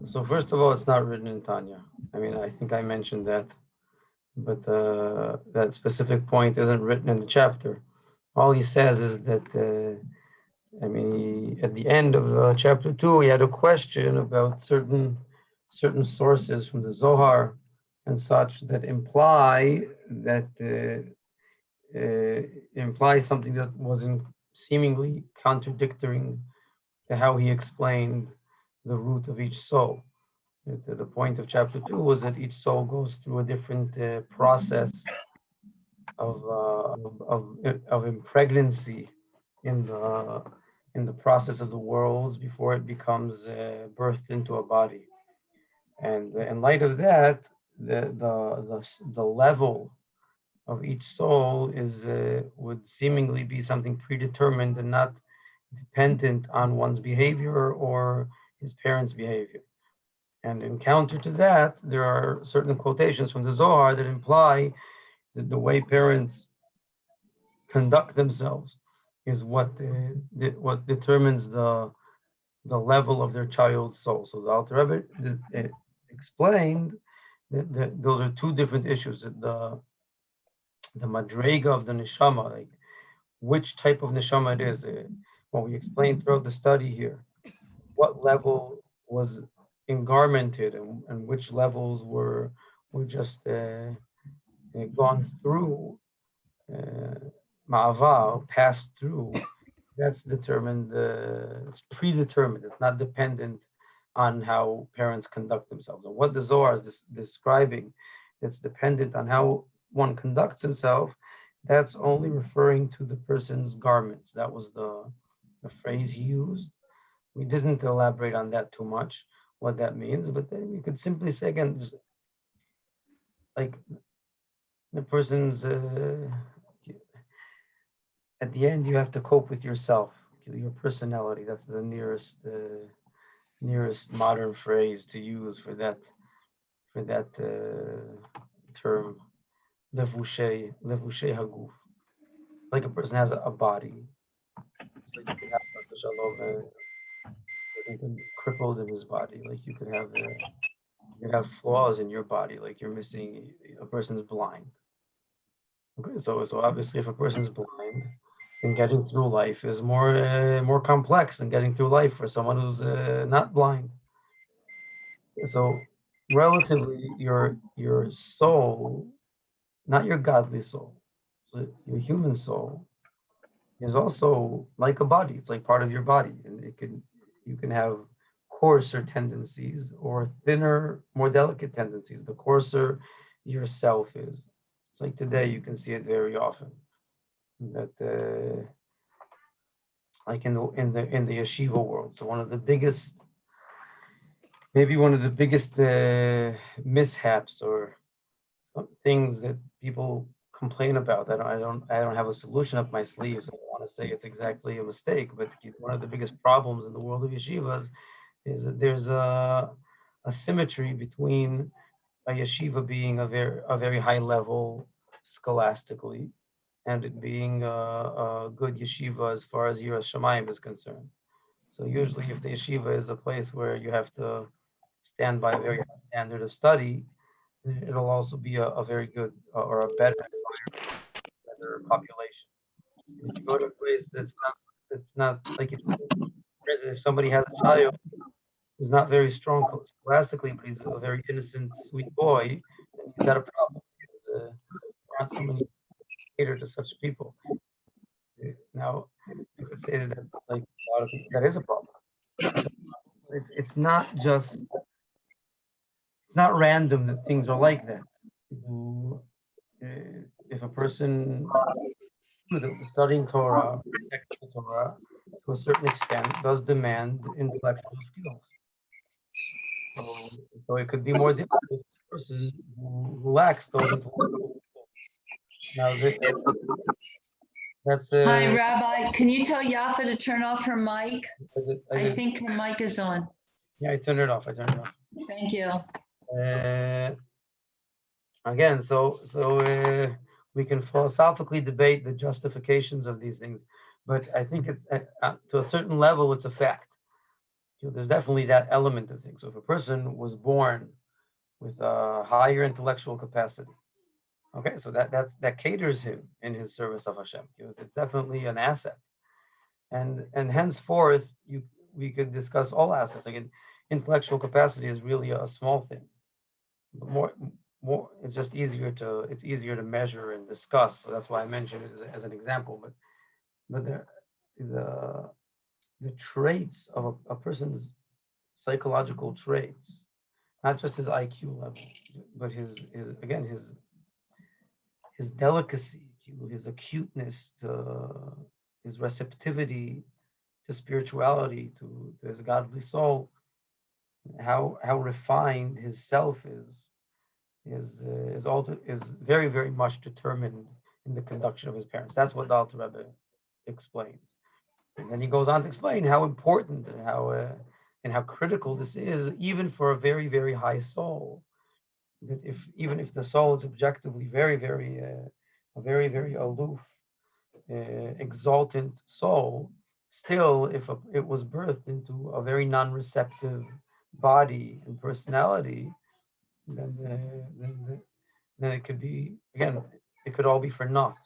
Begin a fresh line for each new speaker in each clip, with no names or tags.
So first of all, it's not written in Tanya. I mean, I think I mentioned that, but that specific point isn't written in the chapter. All he says is that, I mean, at the end of chapter 2, he had a question about certain sources from the Zohar and such that imply something that wasn't seemingly contradicting to how he explained the root of each soul. The point of chapter 2 was that each soul goes through a different process of impregnancy in the process of the worlds before it becomes birthed into a body. And in light of that, the level of each soul is would seemingly be something predetermined and not dependent on one's behavior or his parents' behavior. And in counter to that, there are certain quotations from the Zohar that imply that the way parents conduct themselves is what determines the level of their child's soul. So the Alter Rebbe explained that those are two different issues. The madrega of the neshama, like which type of neshama it is. What we explained throughout the study here, what level was engarmented and which levels were just gone through ma'ava, passed through. That's determined. It's predetermined. It's not dependent on how parents conduct themselves. And what the Zohar is describing, that's dependent on how one conducts himself, that's only referring to the person's garments. That was the phrase he used. We didn't elaborate on that too much, what that means, but then we could simply say again, just like the person's, at the end, you have to cope with yourself, your personality. That's the nearest modern phrase to use for that term, levushe haguf. Like a person has a body. It's like you could have person crippled in his body. Like you could have flaws in your body. Like you're missing. A person's blind. Okay, so obviously, if a person's blind, then getting through life is more complex than getting through life for someone who's not blind. So relatively, your soul, not your godly soul, so your human soul, is also like a body. It's like part of your body, and you can have coarser tendencies or thinner, more delicate tendencies. The coarser your self is. It's like today you can see it very often. That like in the yeshiva world. So one of the biggest mishaps or things that people complain about. I don't have a solution up my sleeve, so I don't want to say it's exactly a mistake, but one of the biggest problems in the world of yeshivas is that there's a symmetry between a yeshiva being a very high level scholastically and it being a good yeshiva as far as Yiras Shamayim is concerned. So usually if the yeshiva is a place where you have to stand by a very high standard of study, it'll also be a very good or a better population. If you go to a place that's not like if somebody has a child who's not very strong scholastically, but he's a very innocent, sweet boy, then he's got a problem because there aren't so many cater to such people. Now, you could say that that's like a lot of people, that is a problem. It's not random that things are like that. If a person studying Torah, technical Torah, to a certain extent, does demand intellectual skills. So it could be more difficult for a person who lacks those intellectual skills. Now, that's
Hi, Rabbi. Can you tell Yafa to turn off her mic? I think her mic is on.
Yeah, I turned it off.
Thank you.
Again, so we can philosophically debate the justifications of these things, but I think it's to a certain level, it's a fact. there's definitely that element of things. So if a person was born with a higher intellectual capacity, okay, so that caters him in his service of Hashem. It's definitely an asset, and henceforth we could discuss all assets. Again, intellectual capacity is really a small thing, but more it's just easier to measure and discuss. So that's why I mentioned it as an example. But the traits of a person's psychological traits, not just his IQ level, but his delicacy, his acuteness, his receptivity to spirituality, to his godly soul, how refined his self is very, very much determined in the conduction of his parents. That's what the Alter Rebbe explains. And then he goes on to explain how important and how critical this is, even for a very, very high soul. That even if the soul is objectively very, very, a very, very aloof, exultant soul, still, if it was birthed into a very non-receptive body and personality, then it could be, again, it could all be for naught.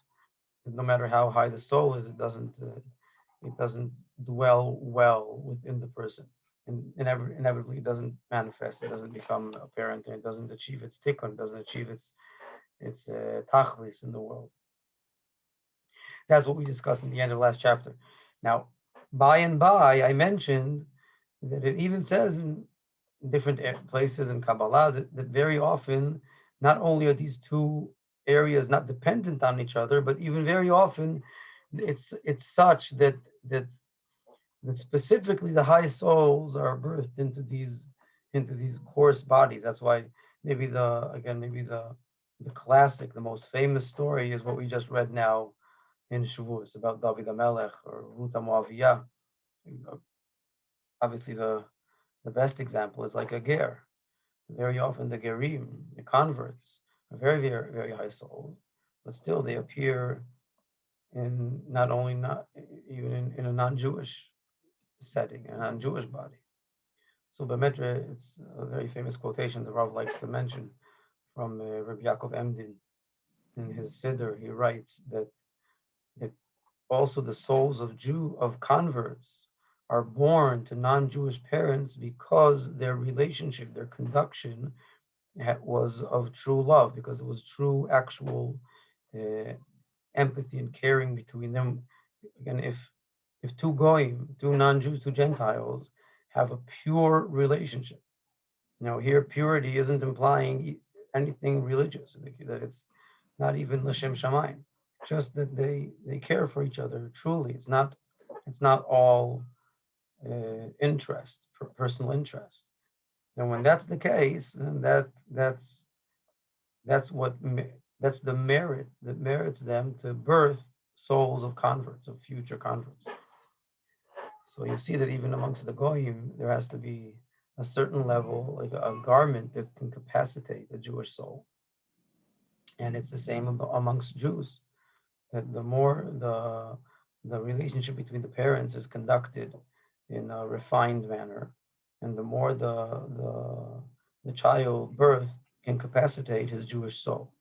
No matter how high the soul is, it doesn't dwell well within the person, and inevitably it doesn't manifest, it doesn't become apparent, and it doesn't achieve its tikkun, doesn't achieve its tachlis in the world. That's what we discussed in the end of the last chapter. Now, by and by, I mentioned that it even says in different places in Kabbalah that very often, not only are these two areas not dependent on each other, but even very often, it's such that specifically the high souls are birthed into these coarse bodies. That's why maybe the classic, the most famous story is what we just read now in Shavuos about David HaMelech or Ruth HaMoaviyah. Obviously, the best example is like a ger. Very often the gerim, the converts, are very, very, very high souls, but still they appear in even in a non-Jewish setting, a non-Jewish body. So Bemetre, it's a very famous quotation the Rav likes to mention from Rabbi Yaakov Emdin. In his Siddur, he writes that also the souls of converts are born to non-Jewish parents because their relationship, their conduction was of true love, because it was true, actual empathy and caring between them. Again, if two goyim, two non-Jews, two Gentiles have a pure relationship, here purity isn't implying anything religious, that it's not even l'shem shamayim, just that they care for each other truly. It's not all interest, personal interest. And when that's the case, then that's the merit that merits them to birth souls of converts, of future converts. So you see that even amongst the goyim, there has to be a certain level, like a garment that can capacitate the Jewish soul. And it's the same amongst Jews, that the more the relationship between the parents is conducted in a refined manner, and the more the child birth can capacitate his Jewish soul.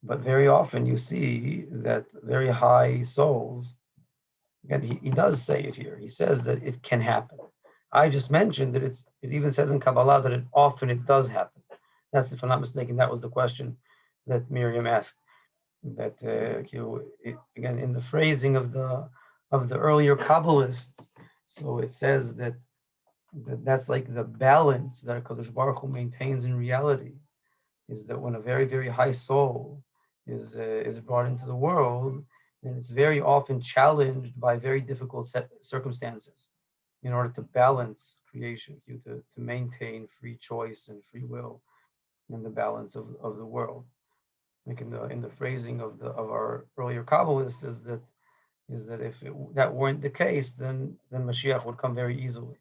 But very often you see that very high souls, again, he does say it here. He says that it can happen. I just mentioned that it even says in Kabbalah that it does happen. That's, if I'm not mistaken, that was the question that Miriam asked. That again, in the phrasing of the earlier Kabbalists, so it says that's like the balance that HaKadosh Baruch Hu maintains in reality, is that when a very, very high soul is brought into the world, then it's very often challenged by very difficult circumstances in order to balance creation, to maintain free choice and free will in the balance of the world. Like in the phrasing of our earlier Kabbalists is that if that weren't the case, then Mashiach would come very easily.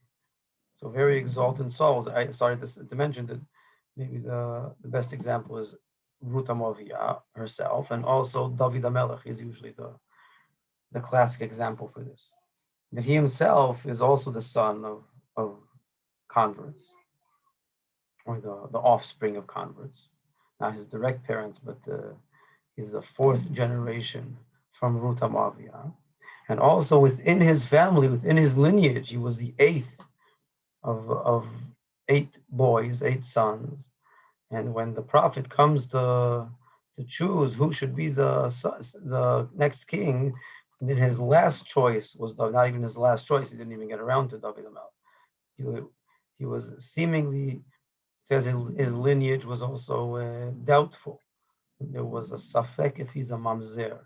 So very exalted souls. I started to mention that maybe the best example is Ruth HaMoaviyah herself, and also David HaMelech is usually the classic example for this. That he himself is also the son of converts, or the offspring of converts, not his direct parents, but he's the fourth generation from Ruth Amaviah. And also within his family, within his lineage, he was the eighth of 8 boys, 8 sons. And when the prophet comes to choose who should be the next king, then his last choice was not even his last choice. He didn't even get around to David HaMelech. He was seemingly, says his lineage was also doubtful. There was a safek if he's a mamzer.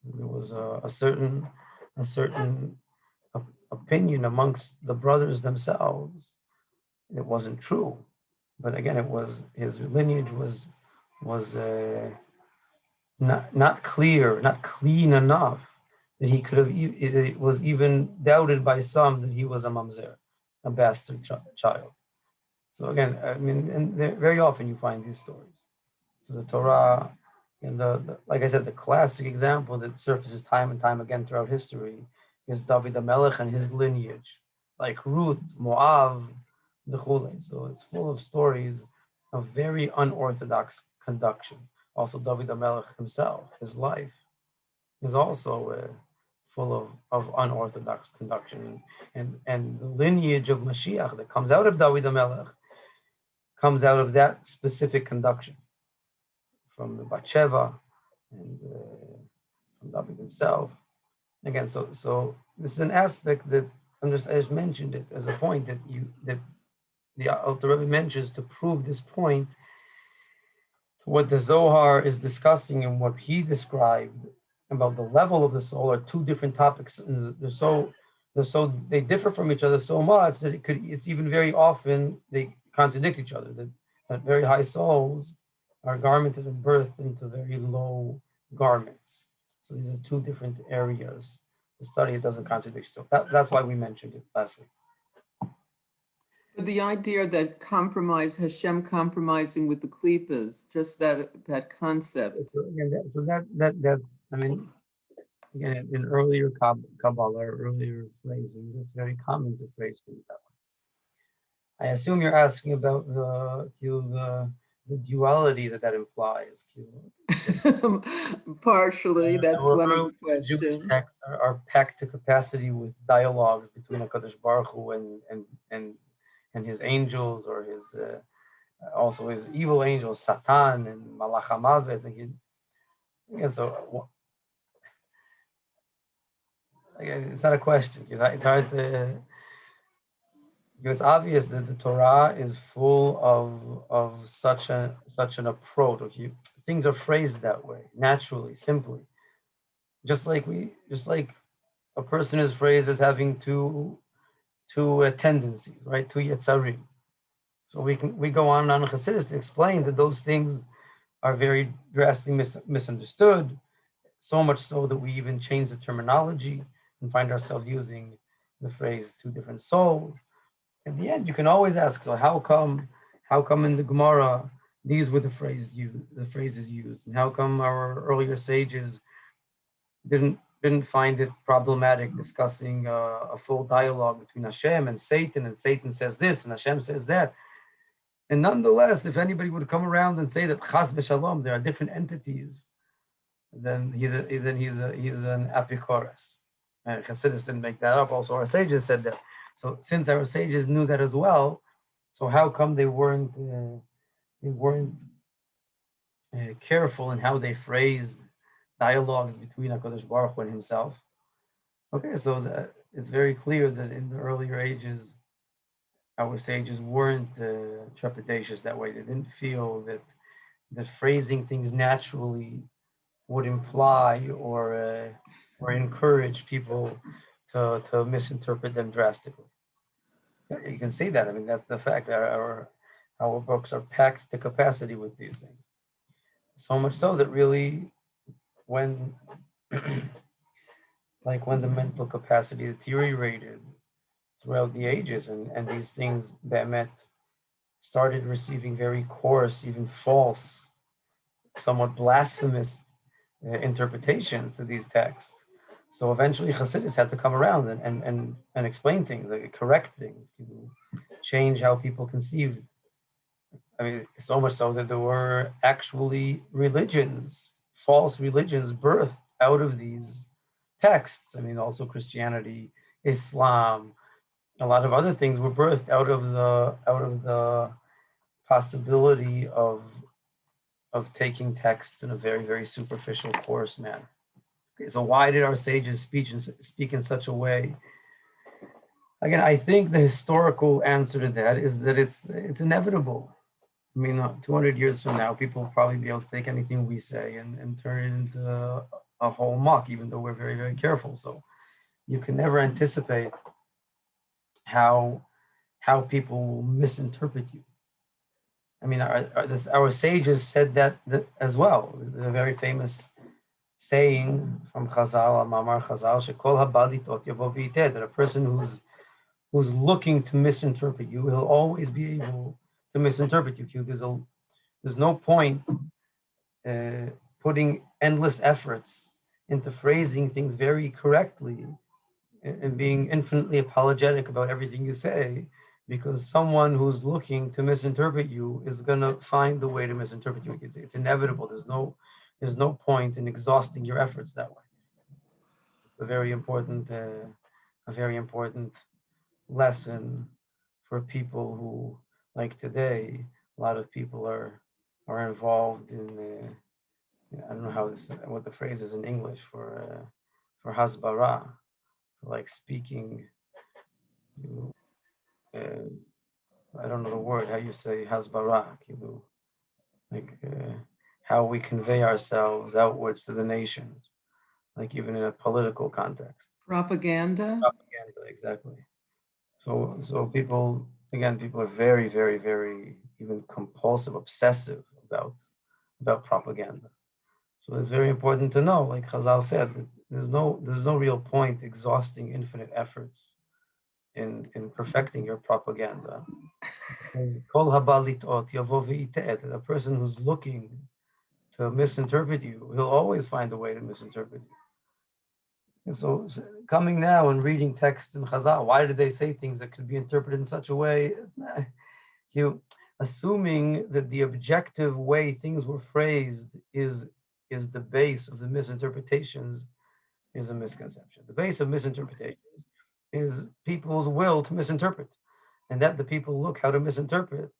There was a certain opinion amongst the brothers themselves. It wasn't true, but again, it was his lineage was not clear, not clean enough that he could have. It was even doubted by some that he was a mamzer, a bastard child. So again, I mean, and very often you find these stories. So the Torah, and like I said, the classic example that surfaces time and time again throughout history is David HaMelech and his lineage, like Ruth, Moav, the Chule. So it's full of stories of very unorthodox conduction. Also, David HaMelech himself, his life, is also full of unorthodox conduction. And the lineage of Mashiach that comes out of David HaMelech comes out of that specific conduction from the Batsheva and from David himself. Again, so this is an aspect that I just mentioned it as a point that the Alter Rebbe mentions to prove this point. What the Zohar is discussing and what he described about the level of the soul are two different topics. And they differ from each other so much that it's even very often they contradict each other. That very high souls are garmented and birthed into very low garments. So these are two different areas. The study it doesn't contradict. So that's why we mentioned it last week.
The idea that Hashem compromising with the klippas, just that concept.
So that's, I mean, again, in earlier Kabbalah, earlier phrasing, it's very common to phrase things that way. I assume you're asking about the duality that implies.
Partially, that's one of the questions.
Jewish texts are packed to capacity with dialogues between HaKadosh Baruch Hu and his angels, or his also his evil angels, Satan and Malach HaMavet. And so it's not a question. It's hard to. It's obvious that the Torah is full of such an approach. Things are phrased that way, naturally, simply. Just like a person is phrased as having two tendencies, right? Two yetzarim. So we go on in Chassidus to explain that those things are very drastically misunderstood, so much so that we even change the terminology and find ourselves using the phrase two different souls. At the end, you can always ask, so how come in the Gemara these were the phrases used, and how come our earlier sages didn't find it problematic discussing a full dialogue between Hashem and Satan says this and Hashem says that? And nonetheless, if anybody would come around and say that Chas v'Shalom, there are different entities, then he's an apikoros. And Chassidus didn't make that up. Also, our sages said that. So since our sages knew that as well, so how come they weren't careful in how they phrased dialogues between HaKadosh Baruch Hu and himself? Okay, so it's very clear that in the earlier ages, our sages weren't trepidatious that way. They didn't feel that phrasing things naturally would imply or encourage people to misinterpret them drastically. You can see that. I mean, that's the fact. Our books are packed to capacity with these things. So much so that really, when the mental capacity deteriorated throughout the ages, and these things Be'emet started receiving very coarse, even false, somewhat blasphemous interpretations to these texts. So eventually Hasidus had to come around and explain things, like correct things, change how people conceived. I mean, so much so that there were actually religions, false religions, birthed out of these texts. I mean, also Christianity, Islam, a lot of other things were birthed out of the possibility of taking texts in a very, very superficial, coarse manner. Okay, so why did our sages speak in such a way? Again, I think the historical answer to that is that it's inevitable. I mean, 200 years from now, people will probably be able to take anything we say and turn it into a whole muck, even though we're very, very careful. So you can never anticipate how people will misinterpret you. I mean, our sages said that as well. The very famous saying from Chazal, Mamar Chazal, Shekol habalitot yavo v'yited, that a person who's looking to misinterpret you, he'll always be able to misinterpret you. There's no point putting endless efforts into phrasing things very correctly and being infinitely apologetic about everything you say, because someone who's looking to misinterpret you is going to find the way to misinterpret you. It's inevitable. There's no point in exhausting your efforts that way. It's a very important lesson for people who, like today, a lot of people are involved in I don't know what the phrase is in English for hasbara, for like speaking. I don't know the word. How you say hasbara? Like how we convey ourselves outwards to the nations, like even in a political context.
Propaganda?
Propaganda, exactly. So people are very, very, very even compulsive, obsessive about propaganda. So it's very important to know, like Chazal said, that there's no real point exhausting infinite efforts in perfecting your propaganda. Because kol habalitot yavo v'yited, a person who's looking to misinterpret you, he'll always find a way to misinterpret you. And so coming now and reading texts in Chazal, why did they say things that could be interpreted in such a way? It's not, you assuming that the objective way things were phrased is the base of the misinterpretations is a misconception. The base of misinterpretations is people's will to misinterpret, and that the people look how to misinterpret.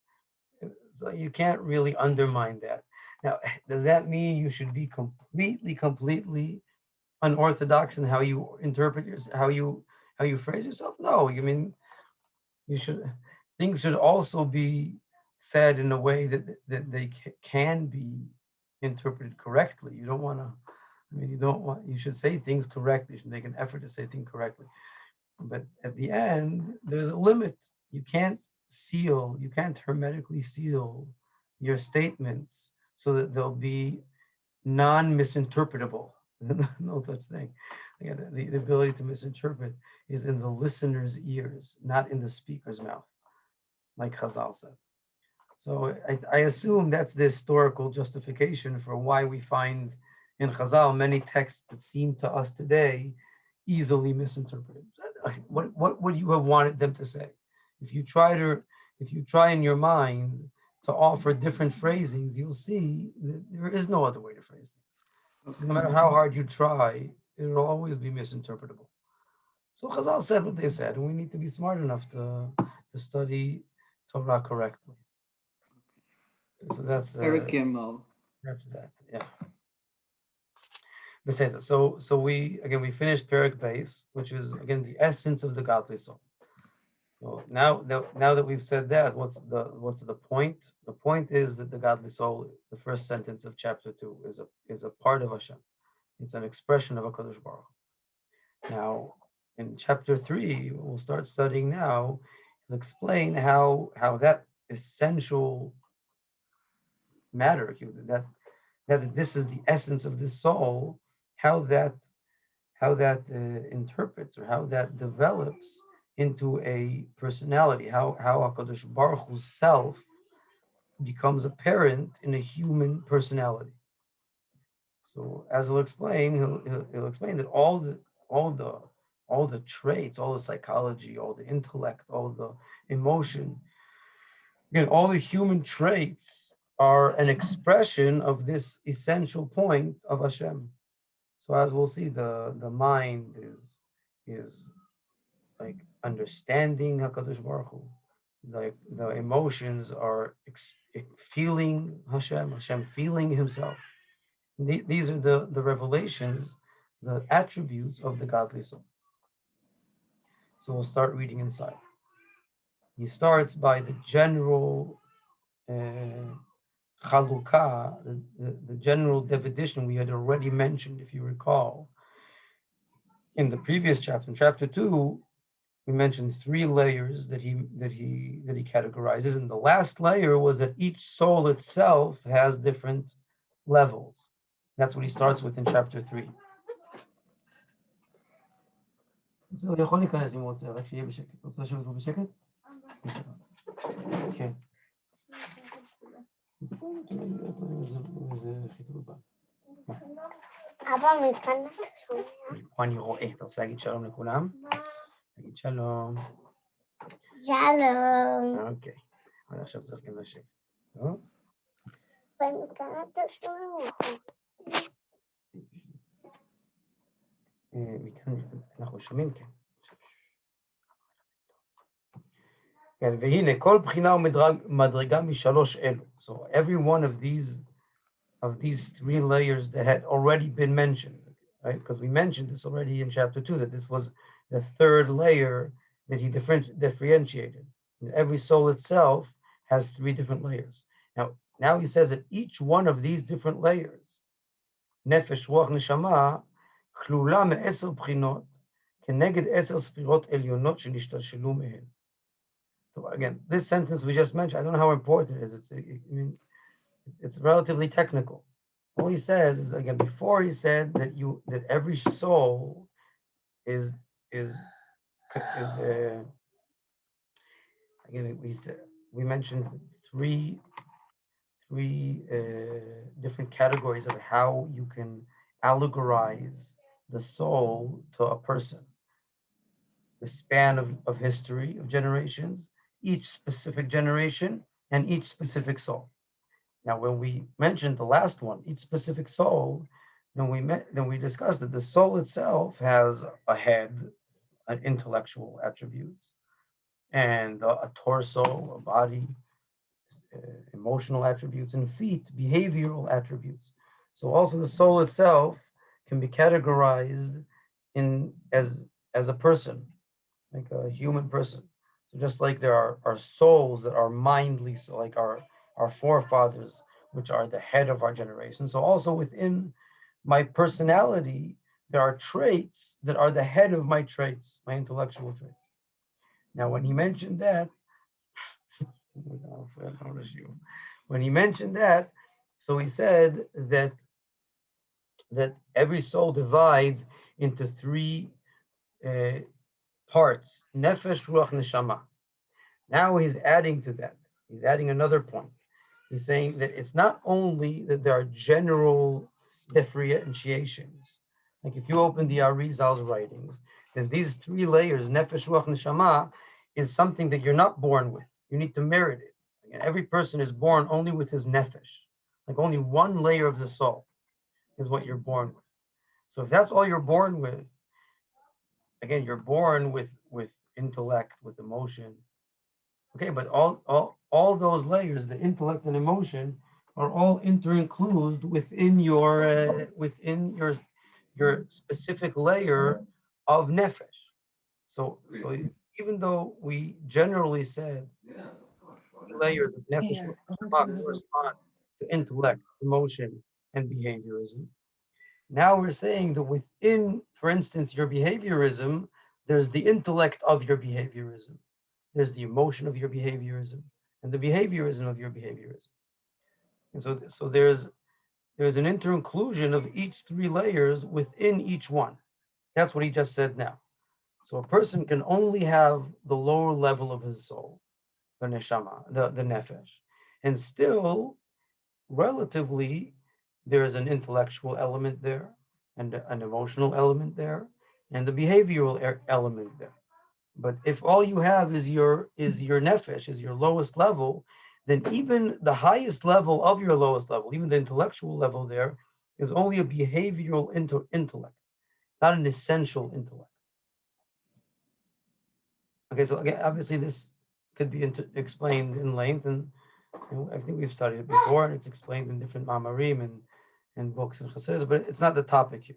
So you can't really undermine that. Now, does that mean you should be completely unorthodox in how you interpret how you phrase yourself? No, you mean things should also be said in a way that they can be interpreted correctly. You don't want to. I mean, you should say things correctly. You should make an effort to say things correctly. But at the end, there's a limit. You can't hermetically seal your statements so that they'll be non-misinterpretable. No such thing. Again, the ability to misinterpret is in the listener's ears, not in the speaker's mouth, like Chazal said. So I assume that's the historical justification for why we find in Chazal many texts that seem to us today easily misinterpreted. What would you have wanted them to say? If you try in your mind to offer different phrasings, you'll see that there is no other way to phrase things. No matter how hard you try, it will always be misinterpretable. So Chazal said what they said, and we need to be smart enough to study Torah correctly. So that's
Eric Gimel.
that's that. Yeah. So we finished Perek Beis, which is again the essence of the godly soul. So now that we've said that, what's the point? The point is that the godly soul, the first sentence of chapter 2, is a part of Hashem. It's an expression of HaKadosh Baruch Hu. Now, in chapter 3, we'll start studying now. He'll explain how that essential matter, that this is the essence of the soul, how that interprets, or how that develops into a personality, how HaKadosh Baruch Hu's self becomes apparent in a human personality. So as he'll explain, he'll explain that all all the traits, all the psychology, all the intellect, all the emotion. Again, all the human traits are an expression of this essential point of Hashem. So as we'll see, the mind is like understanding Hakadosh Baruch Hu. Like the emotions are feeling Hashem feeling Himself. These are the revelations, the attributes of the godly soul. So we'll start reading inside. He starts by the general chalukah, the general division we had already mentioned, if you recall. In the previous chapter, in chapter 2, we mentioned 3 layers that he categorizes, and the last layer was that each soul itself has different levels. That's what he starts with in chapter 3. Okay.
אבא, מכאן אתה שומע?
פה אני רואה. אתה רוצה להגיד שלום לכולם? תגיד שלום.
שלום.
אוקיי. אבל עכשיו צריך גם לשבת. טוב?
ומכאן אתה שומע?
מכאן אנחנו שומעים, כן. כן, והנה, כל בחינה ומדרגה משלוש אלו. So every one of these 3 layers that had already been mentioned, right? Because we mentioned this already in chapter 2, that this was the 3rd layer that he differentiated. And every soul itself has 3 different layers. Now he says that each one of these different layers, nefesh, ruach, neshama, כלולה מ10 בחינות, כנגד 10 ספירות עליונות שנשתלשלו מהן. So again, this sentence we just mentioned, I don't know how important it is. It's relatively technical. All he says is, again, before he said that every soul is again, we mentioned three different categories of how you can allegorize the soul to a person. The span of history of generations, each specific generation, and each specific soul. Now, when we mentioned the last one, each specific soul, then we discussed that the soul itself has a head, an intellectual attributes, and a torso, a body, emotional attributes, and feet, behavioral attributes. So also the soul itself can be categorized as a person, like a human person. So just like there are souls that are mindly, so like our forefathers, which are the head of our generation. So also within my personality, there are traits that are the head of my traits, my intellectual traits. Now, when he mentioned that, so he said that every soul divides into 3 parts, nefesh, ruach, neshama. Now he's adding to that. He's adding another point. He's saying that it's not only that there are general differentiations. Like if you open the Arizal's writings, then these 3 layers, nefesh, ruach, neshama, is something that you're not born with. You need to merit it. Again, every person is born only with his nefesh. Like only 1 layer of the soul is what you're born with. So if that's all you're born with, again, you're born with intellect, with emotion. Okay, but all those layers, the intellect and emotion, are all inter-included within your specific layer of nefesh. So even though we generally said layers of nefesh correspond to intellect, emotion, and behaviorism, now we're saying that within, for instance, your behaviorism, there's the intellect of your behaviorism. There's the emotion of your behaviorism and the behaviorism of your behaviorism. And so there's an inter-inclusion of each 3 layers within each one. That's what he just said now. So a person can only have the lower level of his soul, the neshama, the nefesh, and still, relatively, there is an intellectual element there and an emotional element there, and the behavioral element there. But if all you have is your nefesh, is your lowest level, then even the highest level of your lowest level, even the intellectual level there, is only a behavioral intellect. It's not an essential intellect. Okay, so again, obviously this could be explained in length, and I think we've studied it before, and it's explained in different mamarim and books and chassidus, but it's not the topic here.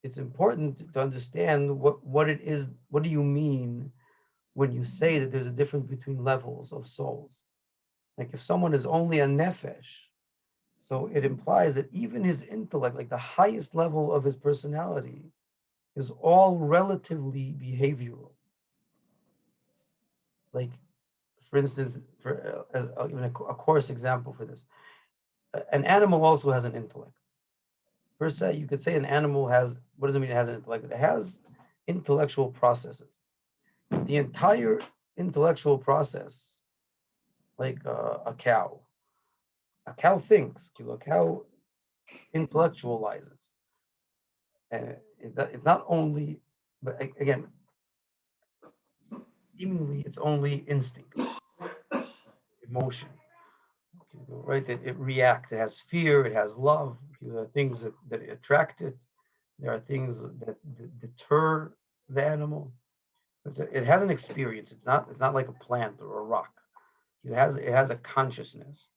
It's important to understand what it is. What do you mean when you say that there's a difference between levels of souls? Like if someone is only a nefesh, so it implies that even his intellect, like the highest level of his personality, is all relatively behavioral. Like, for instance, even a coarse example for this, an animal also has an intellect. Per se, you could say an animal has, what does it mean it has an intellect? It has intellectual processes. The entire intellectual process, like a cow thinks, a cow intellectualizes. It's not only, but again, seemingly it's only instinct, emotion, right? It reacts, it has fear, it has love. There are things that attract it, there are things that deter the animal. It has an experience. It's not like a plant or a rock. It has a consciousness,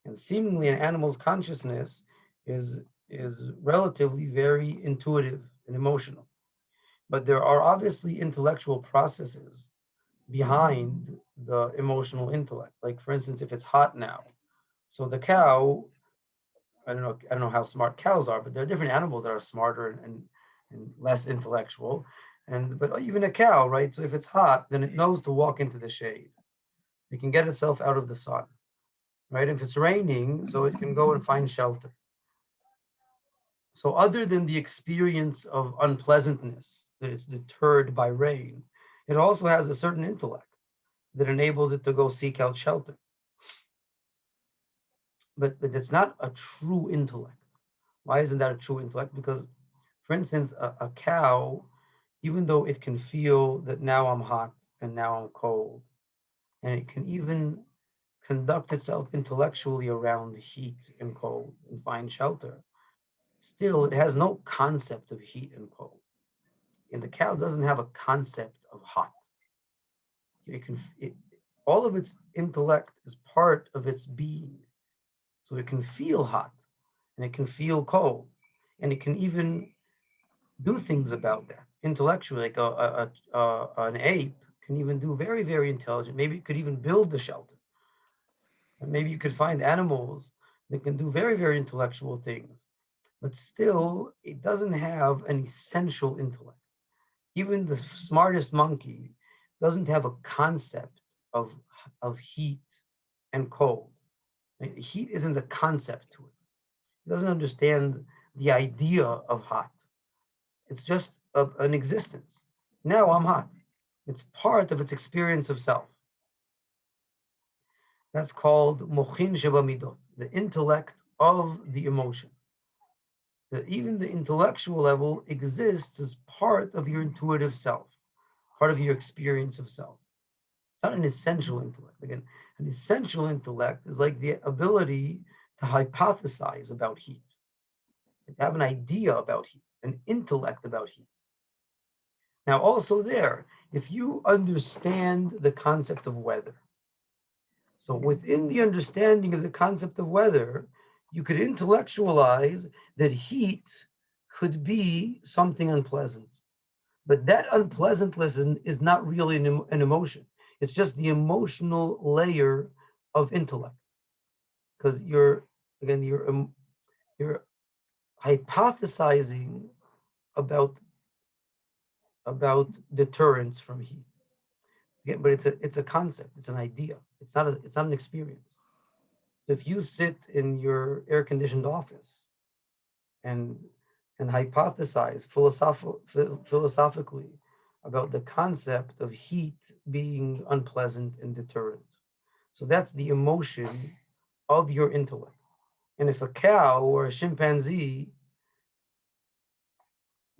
and seemingly an animal's consciousness is relatively very intuitive and emotional. But there are obviously intellectual processes behind the emotional intellect. Like for instance, if it's hot now, so the cow, I don't know how smart cows are, but there are different animals that are smarter and less intellectual. But even a cow, right? So if it's hot, then it knows to walk into the shade. It can get itself out of the sun, right? If it's raining, so it can go and find shelter. So other than the experience of unpleasantness that it's deterred by rain, it also has a certain intellect that enables it to go seek out shelter. But it's not a true intellect. Why isn't that a true intellect? Because, for instance, a cow, even though it can feel that now I'm hot and now I'm cold, and it can even conduct itself intellectually around heat and cold and find shelter, still it has no concept of heat and cold. And the cow doesn't have a concept of hot. All of its intellect is part of its being. So it can feel hot and it can feel cold, and it can even do things about that intellectually. Like an ape can even do very, very intelligent. Maybe it could even build the shelter. And maybe you could find animals that can do very, very intellectual things, but still it doesn't have an essential intellect. Even the smartest monkey doesn't have a concept of heat and cold. Heat isn't a concept to it. It doesn't understand the idea of hot. It's just an existence. Now I'm hot. It's part of its experience of self. That's called mochin shebamidot, the intellect of the emotion. That even the intellectual level exists as part of your intuitive self, part of your experience of self. It's not an essential intellect. Again, an essential intellect is like the ability to hypothesize about heat, to have an idea about heat, an intellect about heat. Now, also there, if you understand the concept of weather, so within the understanding of the concept of weather, you could intellectualize that heat could be something unpleasant. But that unpleasantness is not really an emotion. It's just the emotional layer of intellect. Because you're hypothesizing about deterrence from heat. Again, but it's a concept, it's an idea. It's not an experience. If you sit in your air-conditioned office and hypothesize philosophically about the concept of heat being unpleasant and deterrent, so that's the emotion of your intellect. And if a cow or a chimpanzee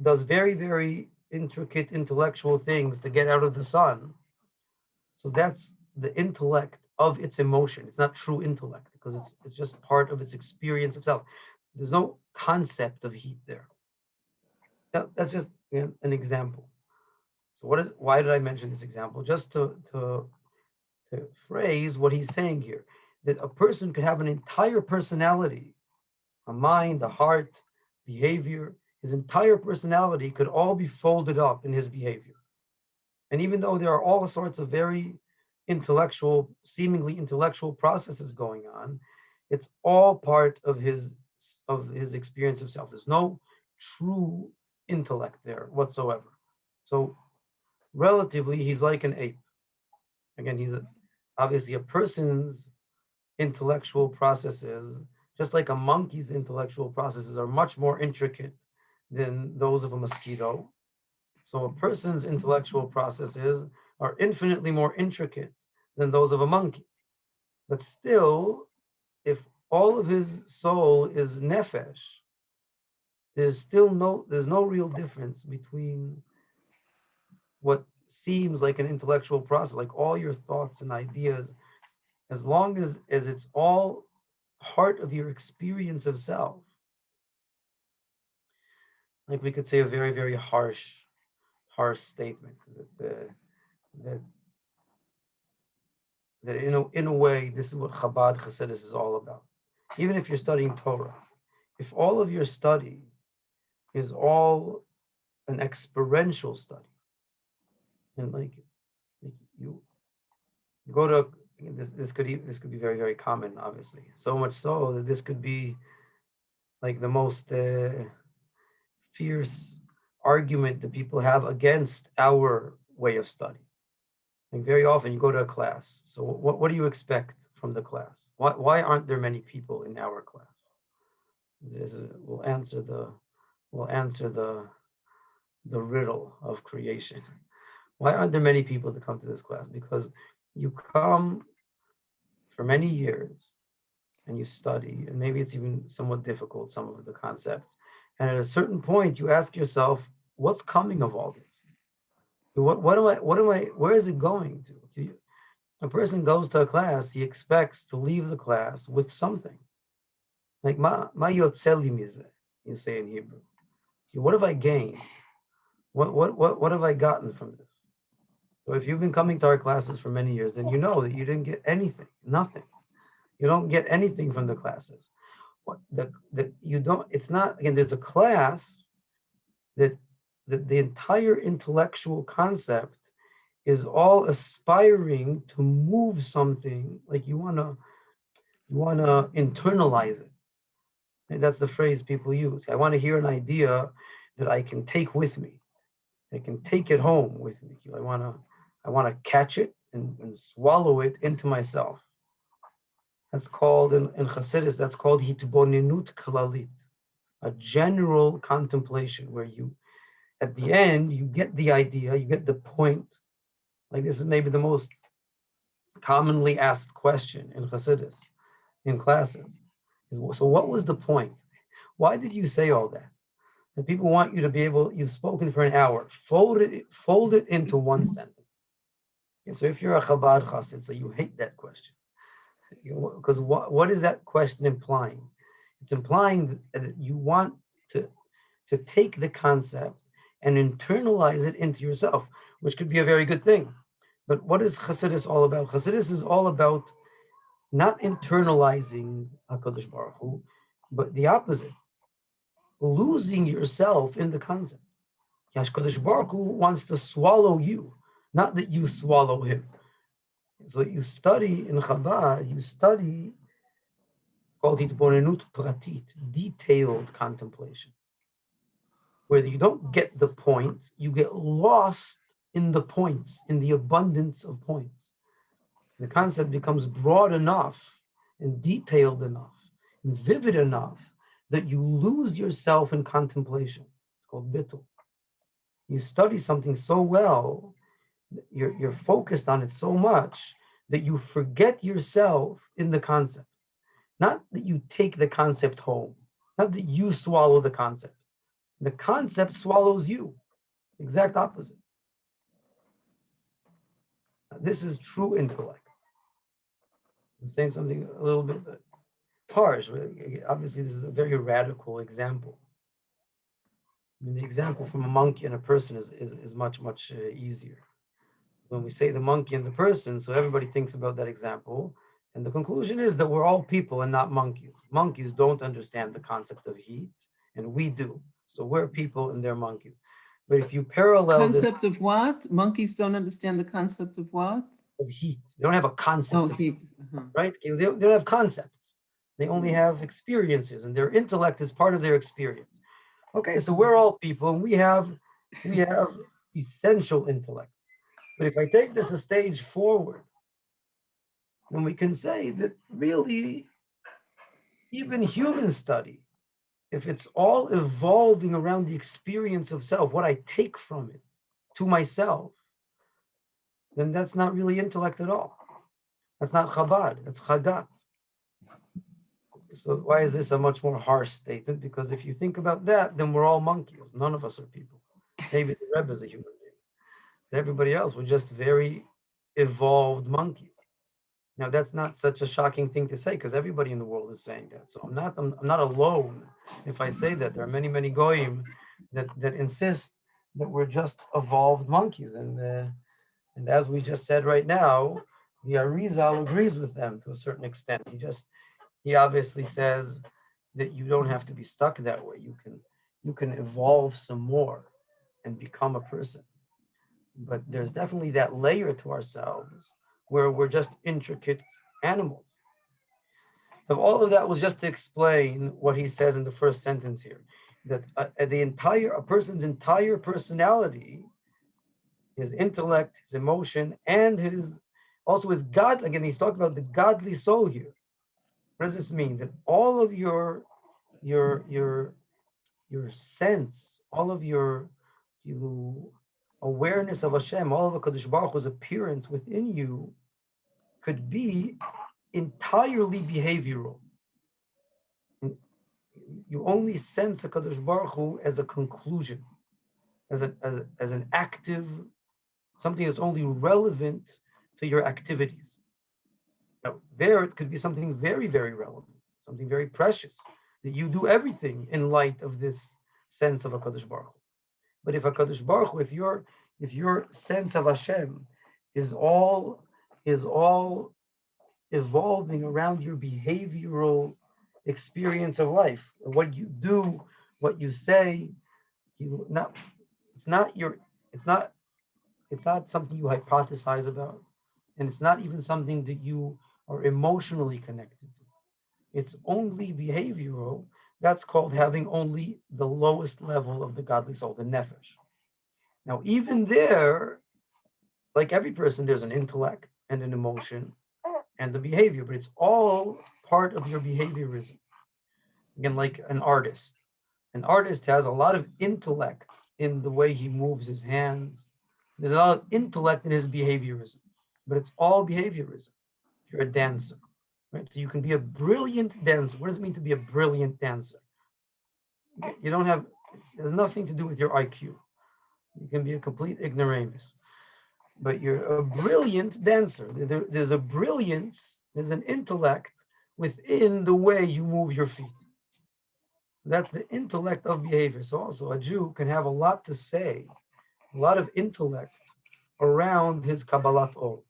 does very, very intricate intellectual things to get out of the sun. So that's the intellect of its emotion. It's not true intellect because it's just part of its experience of self. There's no concept of heat there. That's just an example. So why did I mention this example? Just to phrase what he's saying here, that a person could have an entire personality, a mind, a heart, behavior, his entire personality could all be folded up in his behavior. And even though there are all sorts of very intellectual, seemingly intellectual processes going on, it's all part of his experience of self. There's no true intellect there whatsoever. So relatively, he's like an ape. Again, he's obviously a person's intellectual processes, just like a monkey's intellectual processes, are much more intricate than those of a mosquito. So a person's intellectual processes are infinitely more intricate than those of a monkey. But still, if all of his soul is nefesh, there's no real difference between what seems like an intellectual process, like all your thoughts and ideas, as long as it's all part of your experience of self. Like we could say a very, very harsh statement that in a way, this is what Chabad Chassidus is all about. Even if you're studying Torah, if all of your study is all an experiential study, and like you go to this could be very, very common, obviously. So much so that this could be like the most fierce argument that people have against our way of study. And very often you go to a class. So what do you expect from the class? Why aren't there many people in our class? We'll answer the riddle of creation. Why aren't there many people that come to this class? Because you come for many years and you study, and maybe it's even somewhat difficult, some of the concepts. And at a certain point, you ask yourself, what's coming of all this? Where is it going to? A person goes to a class, he expects to leave the class with something. Like, ma yotze li mizeh, you say in Hebrew. What have I gained? What have I gotten from this? So if you've been coming to our classes for many years, then you know that you didn't get anything, nothing. You don't get anything from the classes. It's not, again, there's a class that the entire intellectual concept is all aspiring to move something, like you wanna internalize it. And that's the phrase people use. I want to hear an idea that I can take with me. I can take it home with me. I wanna catch it and swallow it into myself. That's called in Chassidus, that's called hitbonenut klalit, a general contemplation where you, at the end, you get the idea, you get the point. Like this is maybe the most commonly asked question in Chassidus, in classes. So what was the point? Why did you say all that? And people want you to be able, you've spoken for an hour, fold it into one sentence. Okay, so if you're a Chabad Chassid, so you hate that question. Because what is that question implying? It's implying that you want to take the concept and internalize it into yourself, which could be a very good thing. But what is Chassidus all about? Chassidus is all about not internalizing HaKadosh Baruch Hu, but the opposite, losing yourself in the concept. HaKadosh Baruch Hu wants to swallow you, not that you swallow him. So you study in Chabad, it's called hitbonenut pratit, detailed contemplation, where you don't get the point, you get lost in the points, in the abundance of points. The concept becomes broad enough and detailed enough and vivid enough that you lose yourself in contemplation. It's called bittul. You study something so well, you're focused on it so much that you forget yourself in the concept. Not that you take the concept home, not that you swallow the concept, The concept swallows you. Exact opposite. This is true intellect. I'm saying something a little bit harsh. Obviously, this is a very radical example. I mean, the example from a monkey and a person is much, much easier. When we say the monkey and the person, so everybody thinks about that example. And the conclusion is that we're all people and not monkeys. Monkeys don't understand the concept of heat, and we do. So we're people and they're monkeys. But if you parallel
Concept of what? Monkeys don't understand the concept of what?
of heat, they don't have a concept of heat,
Uh-huh.
right? They don't have concepts. They only have experiences, and their intellect is part of their experience. Okay, so we're all people, and we have essential intellect. But if I take this a stage forward, then we can say that really, even human study, if it's all evolving around the experience of self, what I take from it to myself, then that's not really intellect at all. That's not Chabad, that's Chagat. So why is this a much more harsh statement? Because if you think about that, then we're all monkeys. None of us are people. Maybe the Rebbe is a human being. Everybody else, we're just very evolved monkeys. Now that's not such a shocking thing to say because everybody in the world is saying that. So I'm not alone if I say that. There are many goyim that insist that we're just evolved monkeys, and as we just said right now, the Arizal agrees with them to a certain extent. He obviously says that you don't have to be stuck that way. You can evolve some more and become a person. But there's definitely that layer to ourselves where we're just intricate animals. So all of that was just to explain what he says in the first sentence here, that a person's entire personality, his intellect, his emotion, and also his God. Again, he's talking about the godly soul here. What does this mean? That all of your sense, all of your awareness of Hashem, all of HaKadosh Baruch Hu's appearance within you could be entirely behavioral. You only sense HaKadosh Baruch Hu as a conclusion, as an active, something that's only relevant to your activities. Now, there it could be something very, very relevant, something very precious, that you do everything in light of this sense of HaKadosh Baruch Hu. But if HaKadosh Baruch Hu, if your sense of Hashem is all evolving around your behavioral experience of life, what you do, what you say, it's not something you hypothesize about, and it's not even something that you are emotionally connected to. It's only behavioral. That's called having only the lowest level of the godly soul, the nefesh. Now, even there, like every person, there's an intellect and an emotion and the behavior, but it's all part of your behaviorism. Again, like an artist. An artist has a lot of intellect in the way he moves his hands. There's a lot of intellect in his behaviorism, but it's all behaviorism. If you're a dancer, right? So you can be a brilliant dancer. What does it mean to be a brilliant dancer? You don't have, there's nothing to do with your IQ. You can be a complete ignoramus, but you're a brilliant dancer. There's a brilliance, there's an intellect within the way you move your feet. That's the intellect of behavior. So also a Jew can have a lot to say, a lot of intellect around his Kabbalat Ol,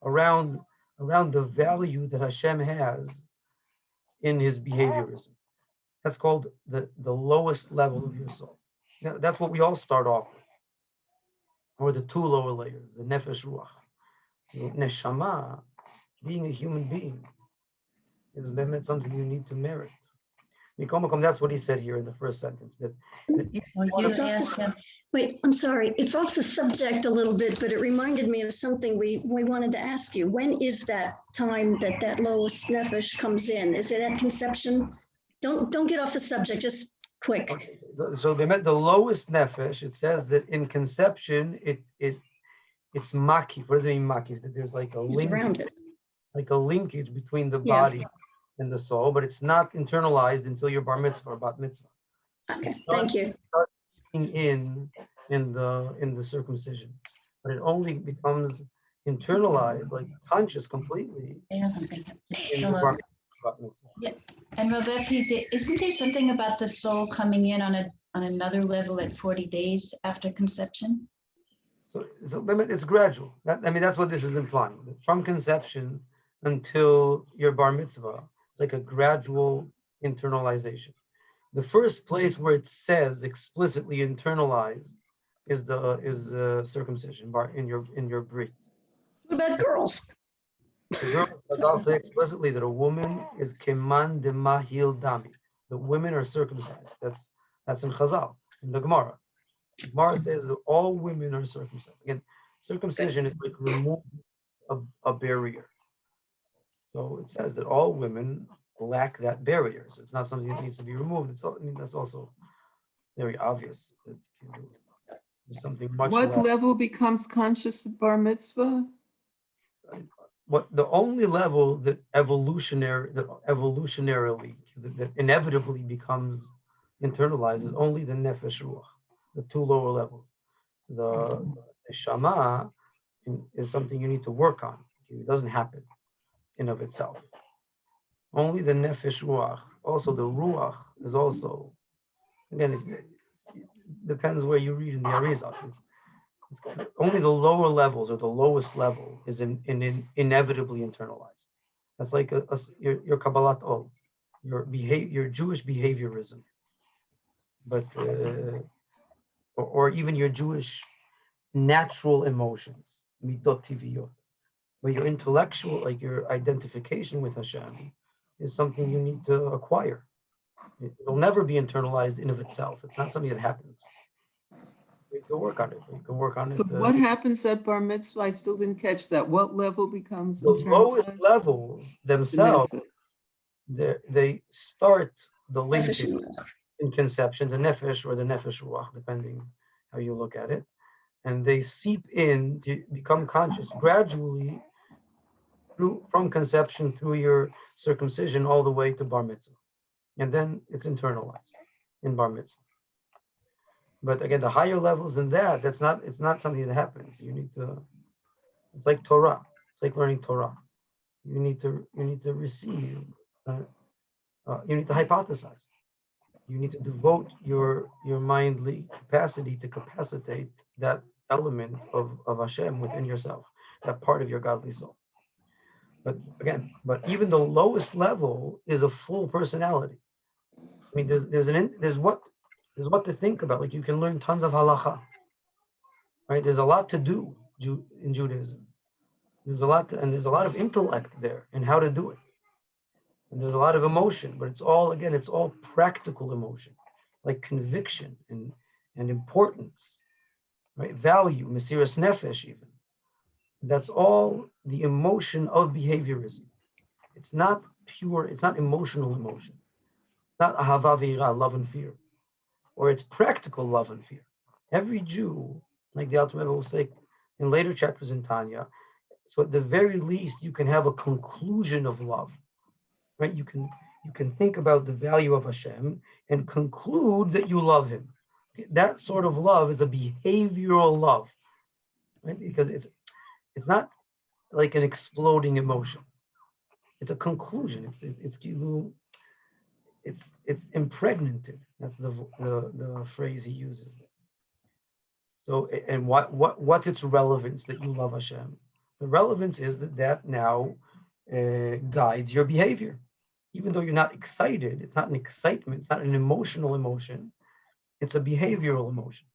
around the value that Hashem has in his behaviorism. That's called the lowest level of your soul. That's what we all start off with, or the two lower layers, the nefesh ruach. Neshama, being a human being, is something you need to merit. That's what he said here in the first sentence.
Wait, I'm sorry. It's off the subject a little bit, but it reminded me of something we wanted to ask you. When is that time that lowest nefesh comes in? Is it at conception? Don't get off the subject, just quick.
Okay, so they meant the lowest nefesh. It says that in conception, it's makif. What does it mean, makif? That there's like a linkage between the body and the soul, but it's not internalized until your bar mitzvah or bat mitzvah.
Okay, thank you.
sinking in the circumcision, but it only becomes internalized, like conscious completely in the
Hello.
bar mitzvah.
Yeah, and Rav Efi, isn't there something about the soul coming in on another level at 40 days after conception?
So it's gradual. That's what this is implying. From conception until your bar mitzvah, it's like a gradual internalization. The first place where it says explicitly internalized is circumcision in your brit.
What about girls?
The girl does say explicitly that a woman is keman de mahil dami. The women are circumcised. That's in Chazal, in the Gemara. The Gemara says that all women are circumcised. Again, circumcision is like removing a barrier. So it says that all women lack that barrier. So it's not something that needs to be removed. That's also very obvious. That there's something much
What
less.
level becomes conscious at bar mitzvah?
The only level that evolutionarily that inevitably becomes internalized is only the nefesh ruach, the two lower levels. The neshama is something you need to work on. It doesn't happen in of itself. Only the nefesh ruach. Also, the ruach is also, again, it depends where you read in the Arizal. It's only the lower levels or the lowest level is inevitably internalized. That's like your Kabbalat Ol, your Jewish behaviorism, but or even your Jewish natural emotions, mitot tiviyot, where your intellectual, like your identification with Hashem, is something you need to acquire. It'll never be internalized in of itself. It's not something that happens. You can work on it. You can work on it.
So what happens at bar mitzvah? I still didn't catch that. What level becomes
the lowest
internalized?
levels themselves? They start the linkage in conception, the nefesh or the nefesh ruach, depending how you look at it, and they seep in to become conscious gradually from conception through your circumcision all the way to bar mitzvah, and then it's internalized in bar mitzvah. But again, the higher levels than that, it's not something that happens. You need to. It's like Torah. It's like learning Torah. You need to receive. You need to hypothesize. You need to devote your mindly capacity to capacitate that element of Hashem within yourself, that part of your godly soul. But even the lowest level is a full personality. I mean, there's what to think about. Like you can learn tons of halacha, right? There's a lot to do in Judaism. There's a lot of intellect there and how to do it. And there's a lot of emotion, but it's all practical emotion, like conviction and importance, right? Value, mesiras nefesh even. That's all the emotion of behaviorism. It's not emotional emotion. It's not ahava ve'ira, love and fear. Or it's practical love and fear. Every Jew, like the Alter Rebbe will say in later chapters in Tanya, so at the very least, you can have a conclusion of love. Right? You can think about the value of Hashem and conclude that you love him. That sort of love is a behavioral love, right? Because it's not like an exploding emotion. It's a conclusion. It's impregnated. That's the phrase he uses there. So, and what's its relevance that you love Hashem? The relevance is that now guides your behavior. Even though you're not excited, it's not an excitement, it's not an emotional emotion, it's a behavioral emotion.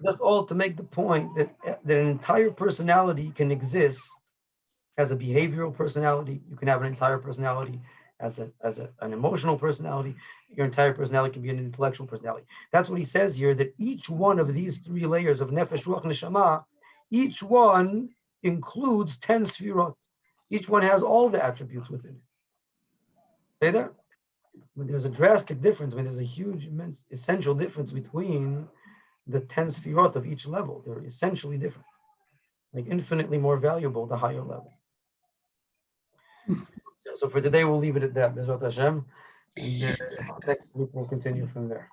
Just all to make the point that an entire personality can exist as a behavioral personality. You can have an entire personality as an emotional personality. Your entire personality can be an intellectual personality. That's what he says here, that each one of these three layers of nefesh, ruach, neshama, each one includes 10 sfirot. Each one has all the attributes within it. Stay there? But there's a drastic difference. I mean, there's a huge, immense, essential difference between the 10 sfirot of each level. They're essentially different. Like infinitely more valuable, the higher level. So for today, we'll leave it at that. Bezrat Hashem. And next week we'll continue from there.